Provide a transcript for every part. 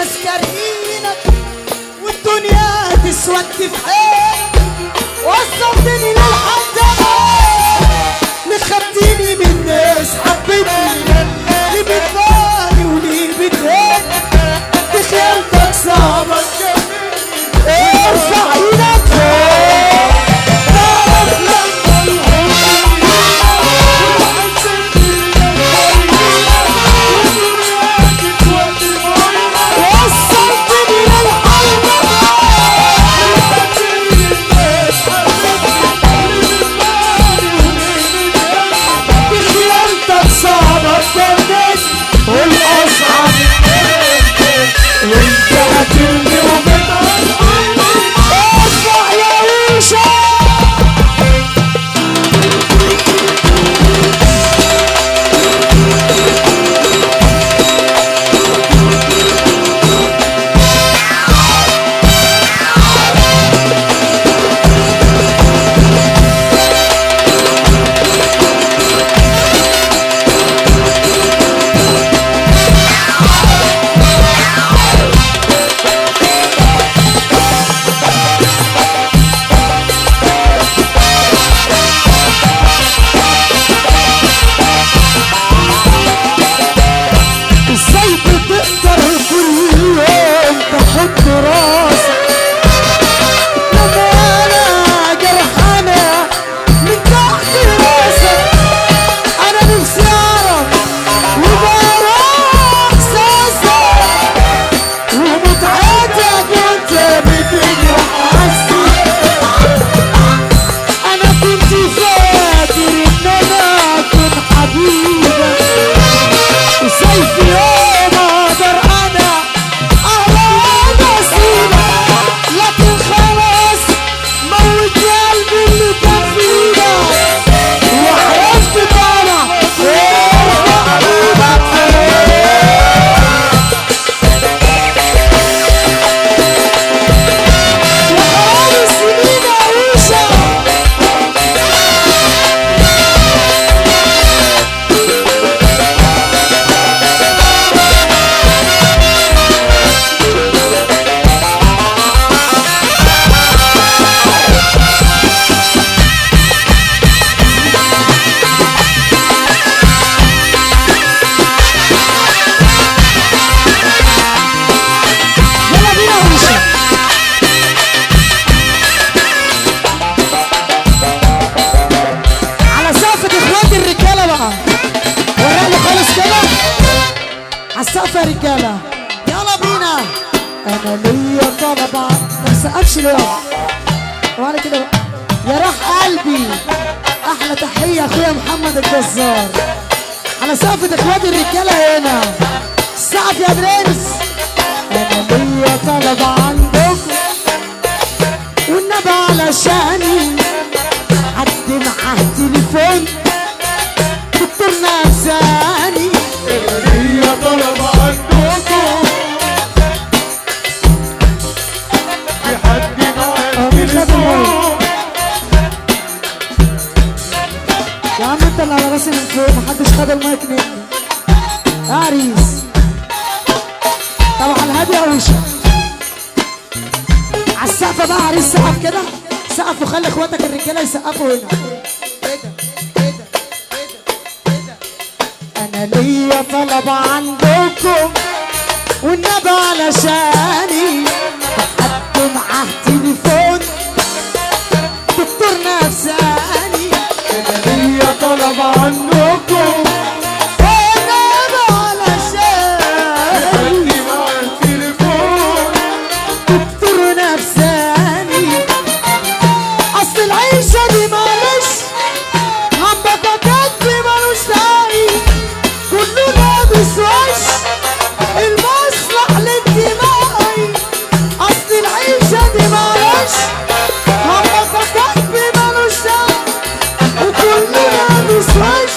ناس كارهينك والدنيا تسود في عينك، وصلتني للحداد مخبتيني من ناس حبتني، ليه بتباني وليه بتهني بخيالتك صعبة ارفع ايدك فوق عالسقفة يا رجالة يلا بينا. انا ليا طلبة ما تسقفش ليه وعلى كده يا راح قلبي. احلى تحية اخويا محمد الجزار على سقفة اخواتي الرجالة هنا. السقف يا برنس. انا ليا طلبة عندكم والنبي علشاني حد معاه تليفون دكتور نفساني. ليا طلب عندكم في حد معاه تليفون. يا عم انت اللي على راسي من فوق محدش خد المايك مني يا عريس. طب على الهادي يا وشة على السقفة بقى عريس. سقف كده سقف وخلي اخواتك الرجالة يسقفوا هنا. ايه ده ايه ده ايه ده. انا ليا طلب عندكم والنبي علشاني حد معاه تليفون دكتور نفساني. انا ليا طلب عنكم والنبي علشاني حد معاه تليفون دكتور نفساني. اصل العيشة دي معلش همبككات دي ملوش داعي كله لابس وش المصلح للدماغي. اصل العيشة دي معلش همبككات دي ملوش داعي وكله لابس وش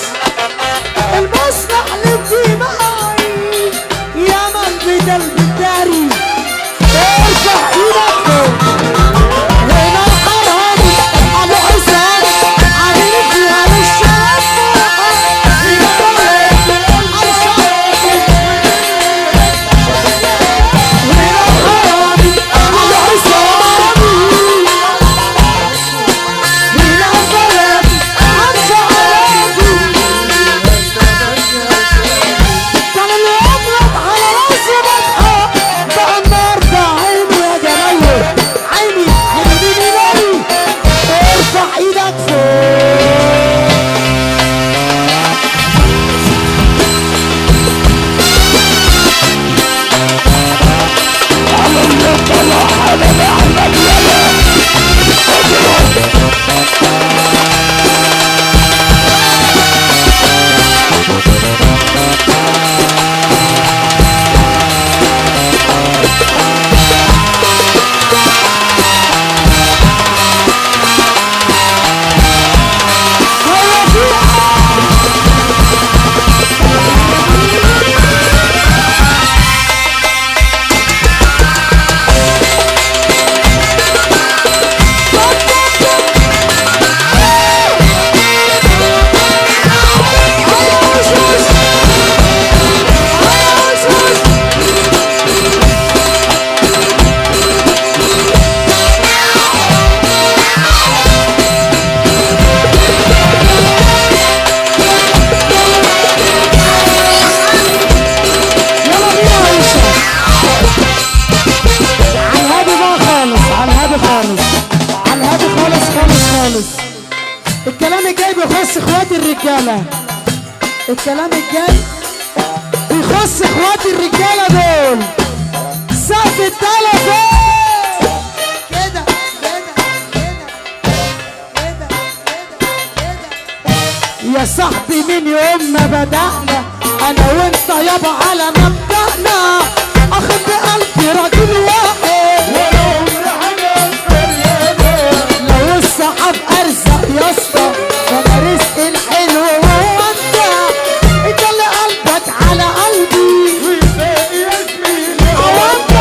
الكلام الجاي بيخص اخواتي الرجاله دول. سقف التلفون كده كده كده كده كده كده. يا صاحبي من يوم ما بدأنا انا وانت يابا على مبدأنا، اخد بقلبي راجل واحد ولا عمر حاجة فرقانا. لو الصحاب ارزق يا اسطى فانا رزق الحلو هو انت، انت اللي قلبك على قلبي والباقي يا زميلي هو انت.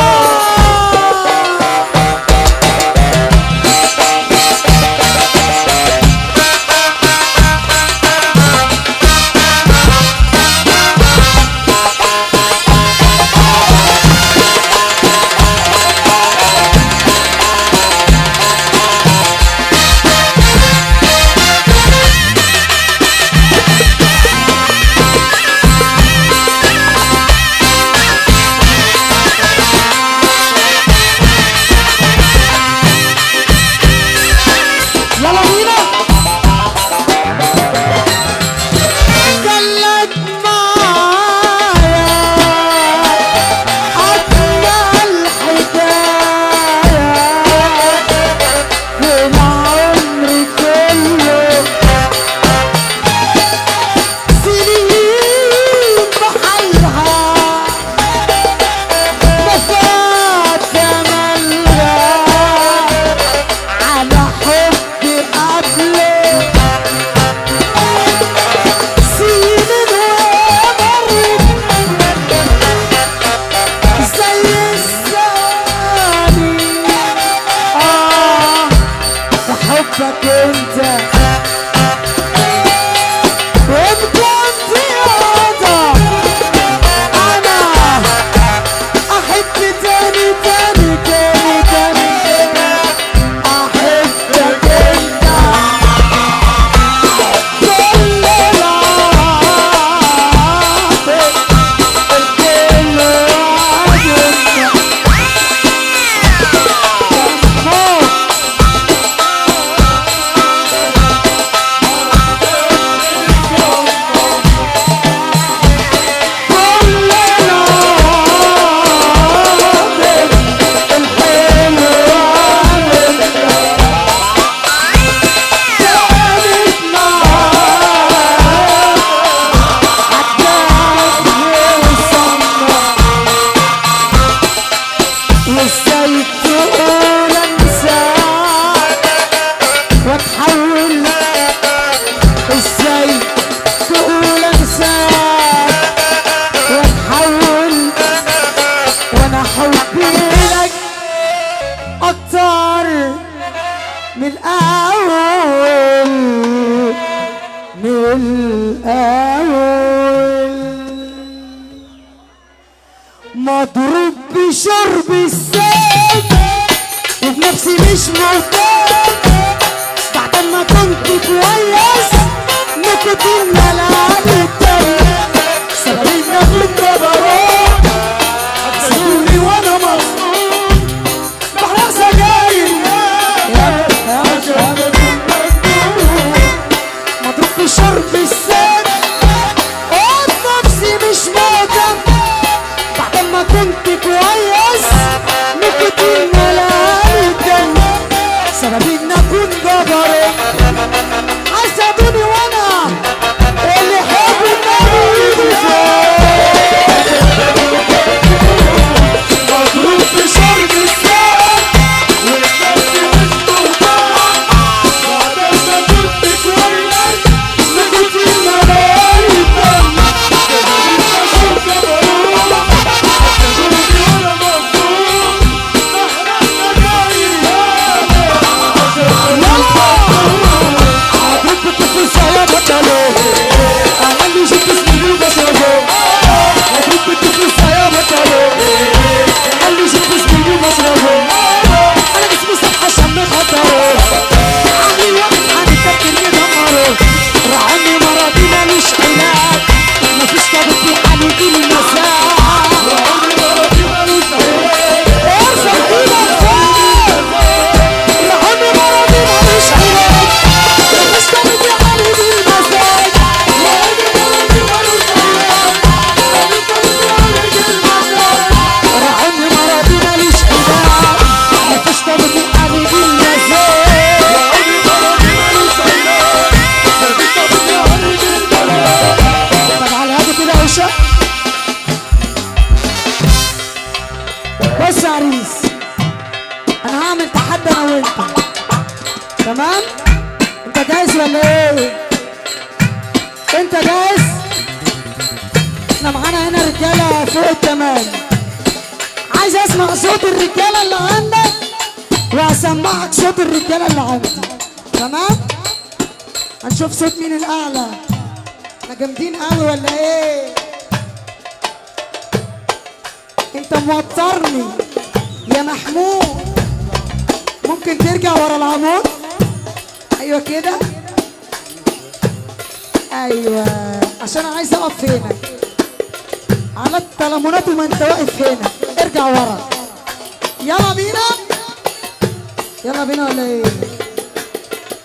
يلا بينا. قالك معايا أجمل حكاية في العمر كله، سنين بحالها ما فات جمالها على حب قبله، سنين ومرت زي الثاني. بحبك انت وبجد ياضا انا احب تاني تاني تاني تاني احبك انت كل العاطف الكل عاجبنا ازاي تقول انساك واتحول، ازاي تقول انساك واتحول، وانا حبي لك اكتر من الاول من الاول. مضروب بشرب السم وبنفسي مش مهتم، بعد ما كنت كويس نكتين ملعب الدم، سببين نخل الجبروت حبسوني وانا مصدوم بحرق سجاير. مضروب بشرب السم وبنفسي مش مهتم، بعد ما كنت كويس نكتين ملعب الدم، سببين نكون جبروت حسدوني وانا انت جاهز؟ احنا معانا هنا رجاله فوق التمام. عايز اسمع صوت الرجاله اللي عندك وهسمعك صوت الرجاله اللي عندي، تمام؟ هنشوف صوت مين الاعلى. احنا جامدين قوي ولا ايه؟ انت موترني يا محمود. ممكن ترجع ورا العمود؟ ايوه كده، ايوه، عشان انا عايز اقف هنا على التلمونات وما انت واقف هنا. ارجع ورا. يلا بينا، يلا بينا ولا ايه؟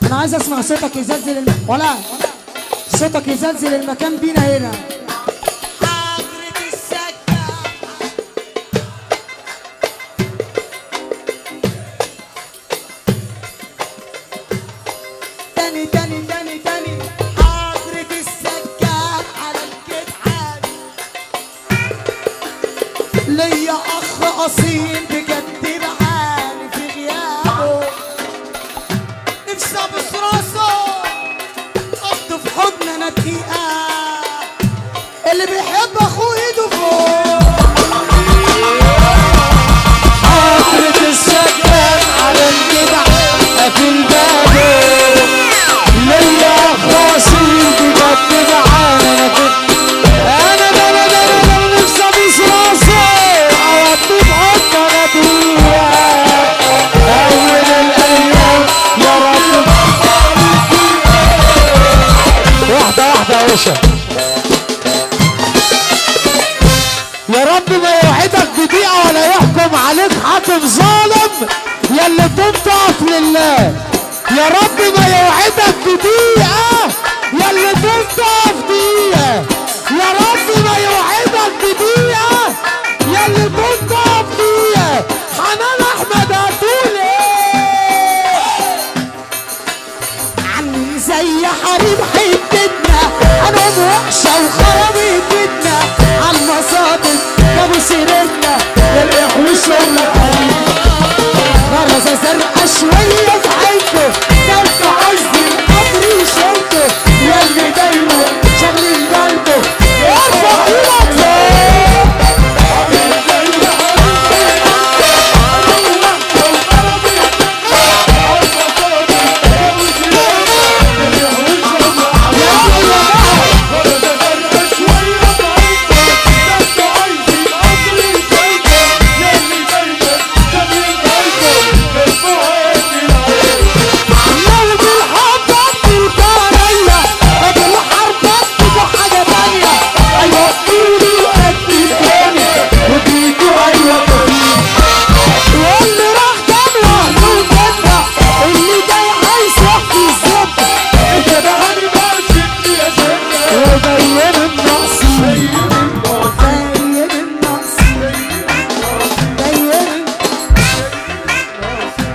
انا عايز اسمع صوتك يزلزل ولا صوتك يزلزل المكان بينا هنا. تاني تاني تاني تاني. حضرة السجاد على الجدعان، ليا اخ اصيل بجد بعاني في غيابه، نفسي ابوس راسه اخده في حضن انا دقيقة، اللي بيحب اخوه ايده فوق. حضرة السجاد على الجدعان قافل بابه، ليا خاصين بجد معانا. انا نفسي ابوس راسه اوديه بحضن غدية اول الايام يا رب. واحدة واحدة يا باشا. يا رب ما يوعدك بدقيقة ولا يحكم عليك حاكم ظالم يا اللي تقف لله. يا رب ما يوعدك بدقيقة يا اللي تقف دقيقة. يا رب ما يوعدك بدقيقة يا اللي تقف دقيقة. حنان احمد هتقول ايه؟ عاملين زي حريم حتتنا، هنقوم وحشة وخرابي بيتنا، عالمصادف جابوا سيرتنا للإحوش والحريم. غرزة زرقا شوية في عينكو، دلت عز القدر يشيلكو، ياللي دايما شاغلين بالكو ارفع ايدك فوق.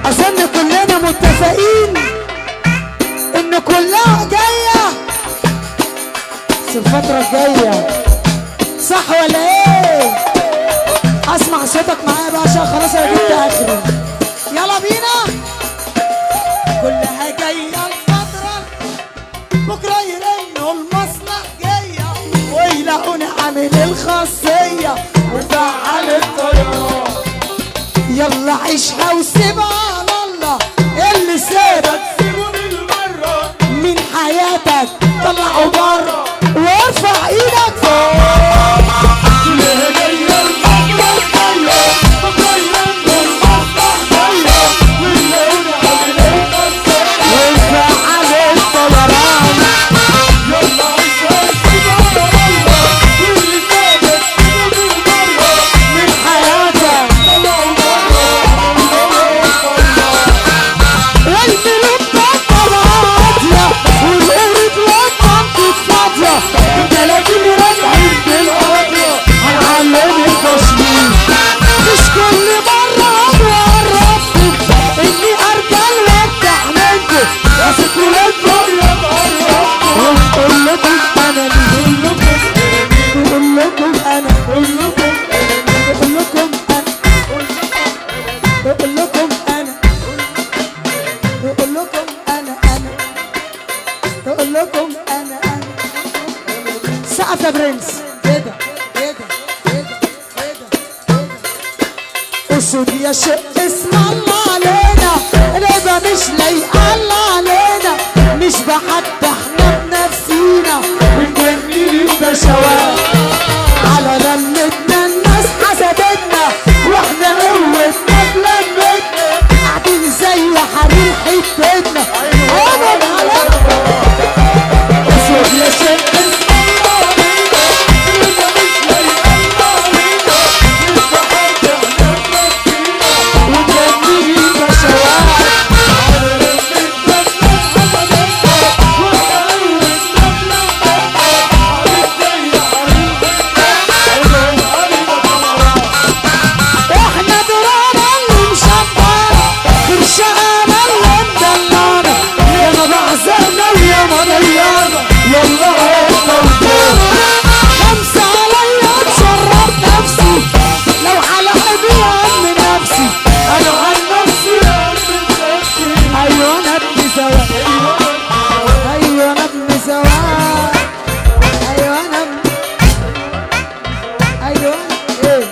أظن كلنا متفقين إن كلها جاية في الفترة الجاية، صح ولا إيه؟ أسمع صوتك معايا بقى عشان خلاص أنا جبت آخري. يلا بينا. كلها جاية الفترة، بكرة يرنوا المصنع جاية ويلاقوني عامل الخاصية وفعل الطيارة. يلا عيشها وسيبها على الله، اللي سابك سيبه بالمرة من حياتك طلعوا بره وارفع ايدك فوق. والقلوب سقف يا برنس. ايه ده ايه ده ايه ده ايه ده ايه ده؟ اسود يا شق اسم الله علينا، الهبة مش لايقة الله علينا، مش بحد احنا بنفسينا بنجنين البشوات، على لمتنا الناس حسدتنا واحنا قوتنا بلمتنا، قاعدين زي حرير حتتنا. ابعد على اسود يا شق اسم الله علينا، الهبة مش لايقة الله علينا، مش بحد احنا بنفسينا بنجنين البشوات، احنا درانا اللي مشبعنا خرشانة اللي مدلعنا، يا ما بعزقنا ويا ما ضيعنا، يلا عيشنا وطيرنا. خمسة عليا اتشرف نفسي، لو على حبي هم نفسي، انا عن نفسي ايوه انا ابن زواج، ايوه انا ابن زواج، ايوه انا ابن، ايوه انا ايه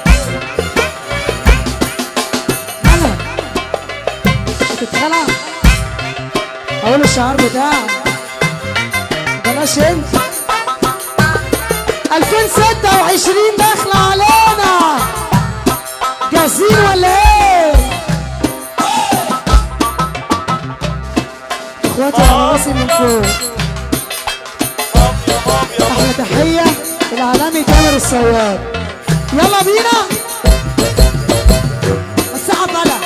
مالها بتتخلع. اقول الشعار بتاعه بلاش انت. 2026 داخله علينا، جاهزين ولا ايه؟ اخواتي على راسي من فوق، احلى تحيه العالمي تامر الصواب. يلا بينا الساعه طالع.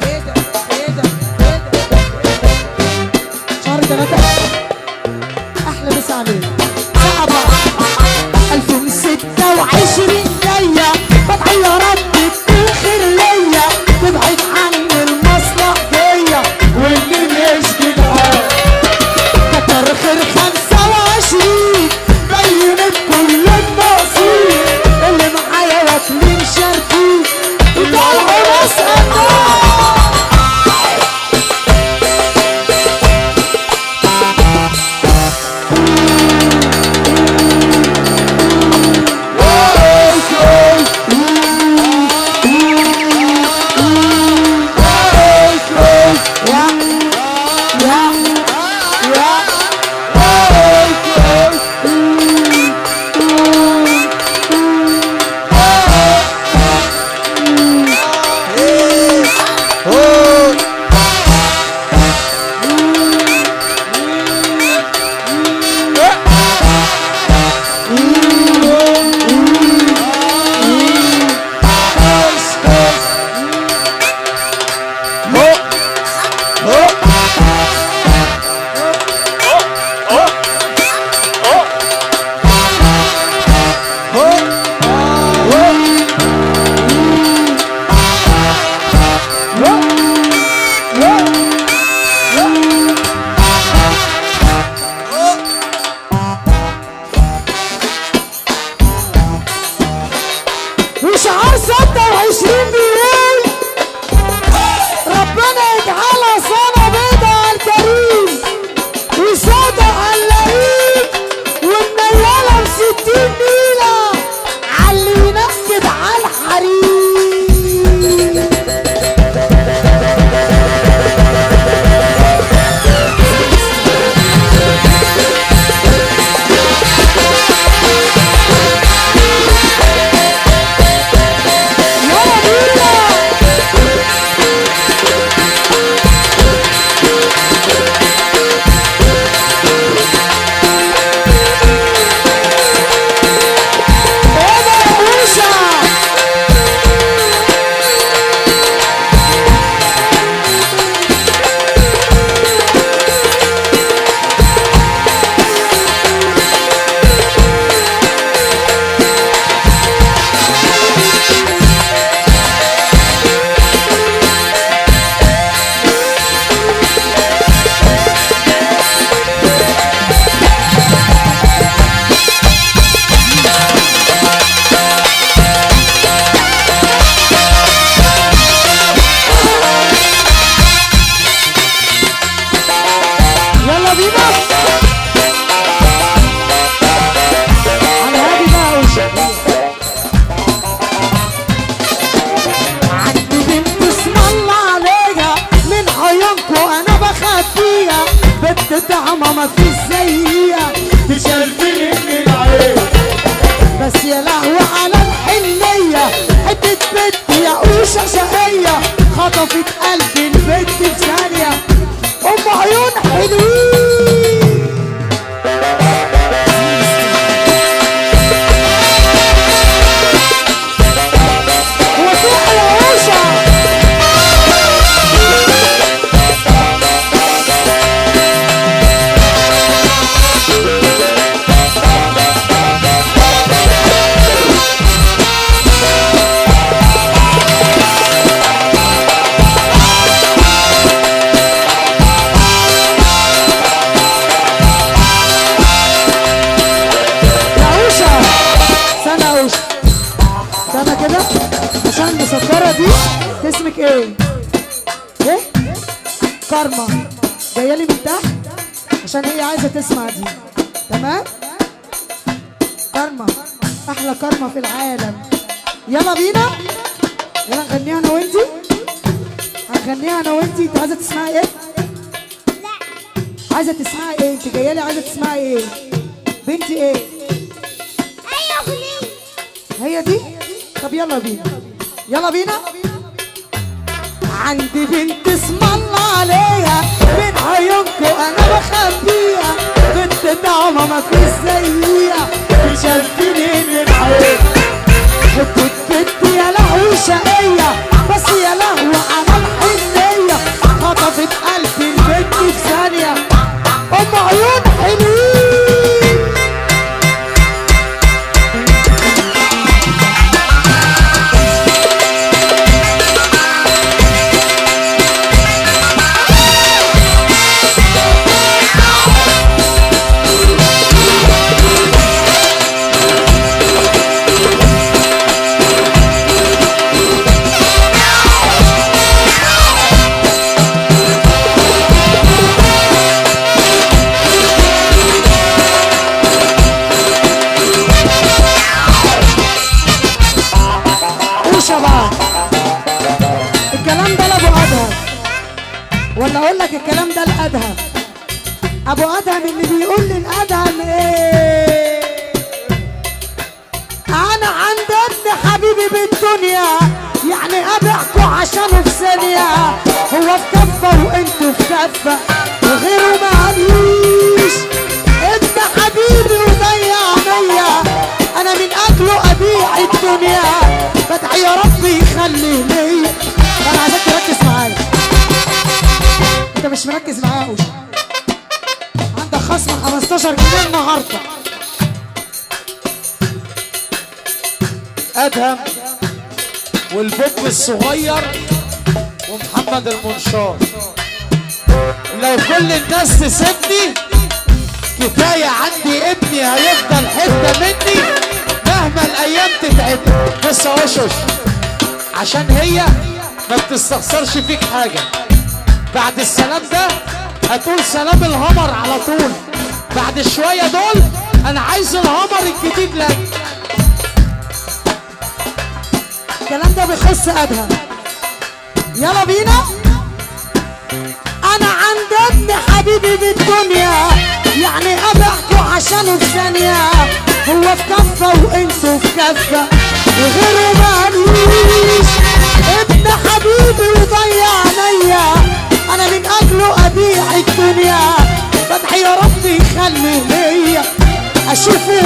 ايه ده ايه ده ايه ده شهر 3 احلى مسا عليك. ساعه بقى 2026 جايه، بدعي يا رب تكون خير ليا، تبعد عني المصلحيه واللي مش جدعان، كتر خير 25 بينت كل الناقصين، اللي معايا واكلين شاركين وطلعوا ناس قدام. مفيش زيها تشرفني من العين. بس يا لهوي على الحنية، حتة بنت يا قوشة شقية خطفت قلبي البنت في ثانية، أم عيون حلوين. وفيها يا قوشة استنى كده عشان المسكرة دي. اسمك ايه؟ ايه؟ كارما جايه لي من تحت عشان هي عايزه تسمع دي. تمام؟ كارما احلى كارما في العالم. يلا بينا، يلا نغنيها انا وانتي. هنغنيها انا وانتي. انت عايزه تسمعي ايه؟ عايزه تسمعي ايه؟ انت جايه لي عايزه تسمعي ايه؟ بنتي ايه؟ هي دي؟ طب يلا بينا، يلا بينا. عندي بنت اسم الله عليها، من عيونكو انا بخبيها، بنت طعمة مفيش زيها تشرفني من عين. حتة بنت يا لهوي شقية، بس يا لهوي على الحنية خطفت قلبي البنت في ثانية، أم عيون حلوين. الكلام ده لابو ادهم، ولا اقول لك الكلام ده لادهم؟ ابو ادهم اللي بيقول للادهم ايه؟ انا عند ابن حبيبي بالدنيا، يعني ابيعكوا عشانه في ثانيه، هو في كفه وانتوا في كفه وغيره معليش. ابن حبيبي وضيع عينيا، انا من اجله ابيع الدنيا، بدعي يا رب يخليه ليا. انا عايزك تركز معايا، انت مش مركز معايا قوي. عندك خصم 15 جنيه النهارده. ادهم والبوب الصغير ومحمد المنشار، لو كل الناس تسيبني كفايه عندي ابني هيفضل حته مني مهما الايام تتعب. بس وشوش عشان هي ما بتستخسرش فيك حاجه. بعد السلام ده هتقول سلام الهمر على طول. بعد شويه دول انا عايز الهمر الجديد لك. الكلام ده بيخص ادهم. يلا بينا. انا عند ابن حبيبي بالدنيا، يعني ابيعكوا عشانه في ثانيه، هو في كفه وانتوا في كفه وغيره ماليش. ابن حبيبي وضيع عينيا، انا من اجله ابيع الدنيا، بدعي يا رب يخلي ليا اشوفه